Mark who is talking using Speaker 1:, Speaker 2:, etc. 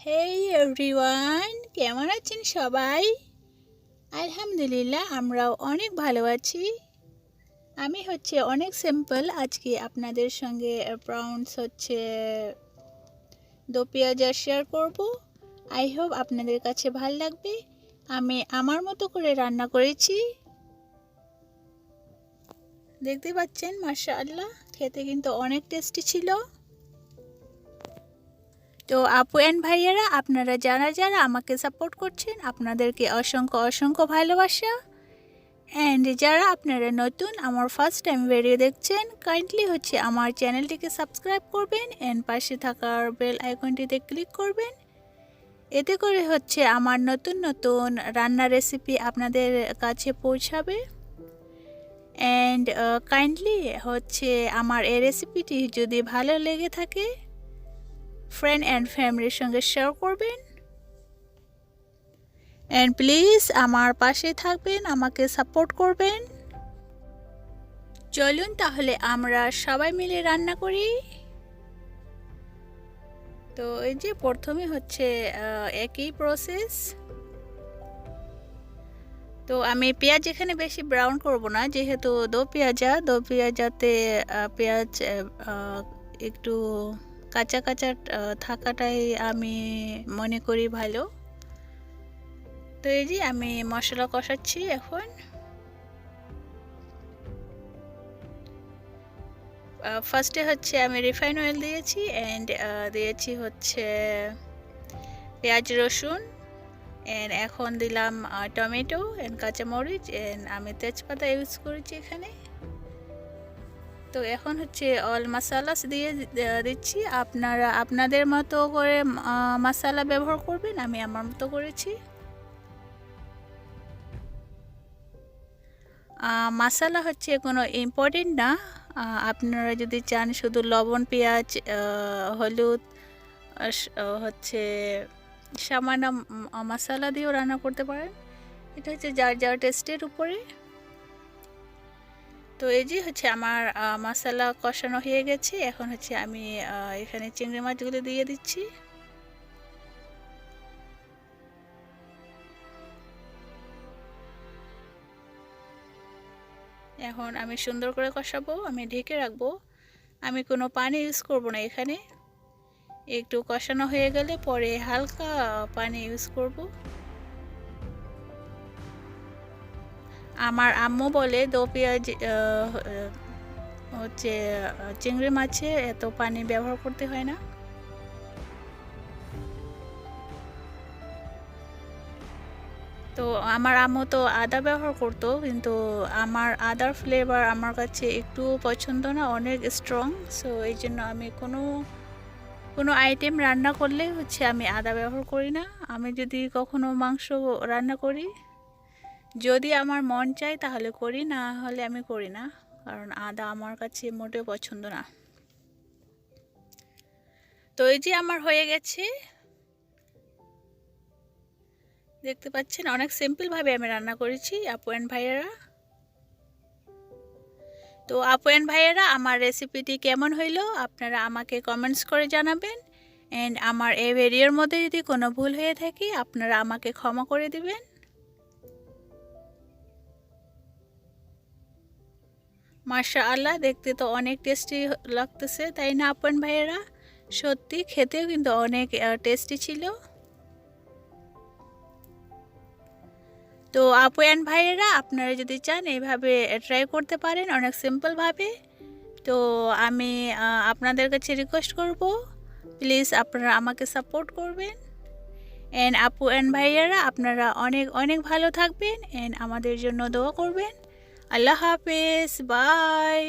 Speaker 1: হেই everyone, কেমন আছেন সবাই? আলহামদুলিল্লাহ, আমরাও অনেক ভালো আছি। আমি অনেক সিম্পল আজকে আপনাদের সঙ্গে prawns দো পেঁয়াজা শেয়ার করব। আই হোপ আপনাদের কাছে ভালো লাগবে। আমি আমার মতো করে রান্না করেছি, দেখতে পাচ্ছেন। মাশাআল্লাহ, খেতে কিন্তু অনেক টেস্টি ছিল। তো আপু অ্যান্ড ভাইয়ারা, আপনারা যারা যারা আমাকে সাপোর্ট করছেন, আপনাদেরকে অসংখ্য অসংখ্য ভালোবাসা। অ্যান্ড যারা আপনারা নতুন আমার ফার্স্ট টাইম ভিডিও দেখছেন, কাইন্ডলি আমার চ্যানেলটিকে সাবস্ক্রাইব করবেন অ্যান্ড পাশে থাকার বেল আইকনটিতে ক্লিক করবেন। এতে করে আমার নতুন নতুন রান্নার রেসিপি আপনাদের কাছে পৌঁছাবে। অ্যান্ড কাইন্ডলি আমার এই রেসিপিটি যদি ভালো লেগে থাকে, ফ্রেন্ড অ্যান্ড ফ্যামিলির সঙ্গে শেয়ার করবেন। অ্যান্ড প্লিজ আমার পাশে থাকবেন, আমাকে সাপোর্ট করবেন। চলুন তাহলে আমরা সবাই মিলে রান্না করি। তো এই যে প্রথমে একই প্রসেস। তো আমি পেঁয়াজ এখানে বেশি ব্রাউন করব না, যেহেতু দো পেঁয়াজাতে পেঁয়াজ একটু কাঁচা কাঁচা থাকাটাই আমি মনে করি ভালো। তো এই যে আমি মশলা কষাচ্ছি এখন। ফার্স্টে আমি রিফাইন অয়েল দিয়েছি অ্যান্ড দিয়েছি পেঁয়াজ রসুন, অ্যান্ড এখন দিলাম টমেটো অ্যান্ড কাঁচামরিচ, অ্যান্ড আমি তেজপাতা ইউজ করেছি এখানে। তো এখন অল মশালাস দিয়ে দিচ্ছি। আপনারা আপনাদের মতো করে মশলা ব্যবহার করবেন, আমি আমার মতো করেছি। মশলা কোনো ইম্পর্টেন্ট না, আপনারা যদি চান শুধু লবণ, পেঁয়াজ, হলুদ, সামান্য মশলা দিয়েও রান্না করতে পারেন। এটা যার যার টেস্টের উপরে। তো এই যে আমার মশলা কষানো হয়ে গেছে। এখন আমি এখানে চিংড়ি মাছগুলো দিয়ে দিচ্ছি। এখন আমি সুন্দর করে কষাবো, আমি ঢেকে রাখবো। আমি কোনো পানি ইউজ করব না এখানে। একটু কষানো হয়ে গেলে পরে হালকা পানি ইউজ করব। আমার আম্মু বলে দো পেঁয়াজ চিংড়ি মাছে এত পানি ব্যবহার করতে হয় না। তো আমার আম্মু তো আদা ব্যবহার করতো, কিন্তু আমার আদার ফ্লেভার আমার কাছে একটু পছন্দ না, অনেক স্ট্রং। সো এই জন্য আমি কোনো আইটেম রান্না করলে আমি আদা ব্যবহার করি না। আমি যদি কখনো মাংস রান্না করি, যদি আমার মন চায় তাহলে করি, না হলে আমি করি না, কারণ আদা আমার কাছে মোটেও পছন্দ না। তো এই যে আমার হয়ে গেছে, দেখতে পাচ্ছেন। অনেক সিম্পলভাবে আমি রান্না করেছি আপু অ্যান্ড ভাইয়েরা। তো আপু অ্যান্ড ভাইয়েরা, আমার রেসিপিটি কেমন হইলো আপনারা আমাকে কমেন্টস করে জানাবেন। অ্যান্ড আমার এই ভিডিওর মধ্যে যদি কোনো ভুল হয়ে থাকে, আপনারা আমাকে ক্ষমা করে দিবেন। মাশাআল্লাহ, দেখতে তো অনেক টেস্টি লাগতেছে, তাই না আপু অ্যান্ড ভাইয়েরা? সত্যি খেতেও কিন্তু অনেক টেস্টি ছিল। তো আপু অ্যান্ড ভাইয়েরা, আপনারা যদি চান এইভাবে ট্রাই করতে পারেন অনেক সিম্পলভাবে। তো আমি আপনাদের কাছে রিকোয়েস্ট করব, প্লিজ আপনারা আমাকে সাপোর্ট করবেন। অ্যান্ড আপু অ্যান্ড ভাইয়ারা, আপনারা অনেক অনেক ভালো থাকবেন অ্যান্ড আমাদের জন্য দোয়া করবেন। আল্লাহ হাফেজ, বাই।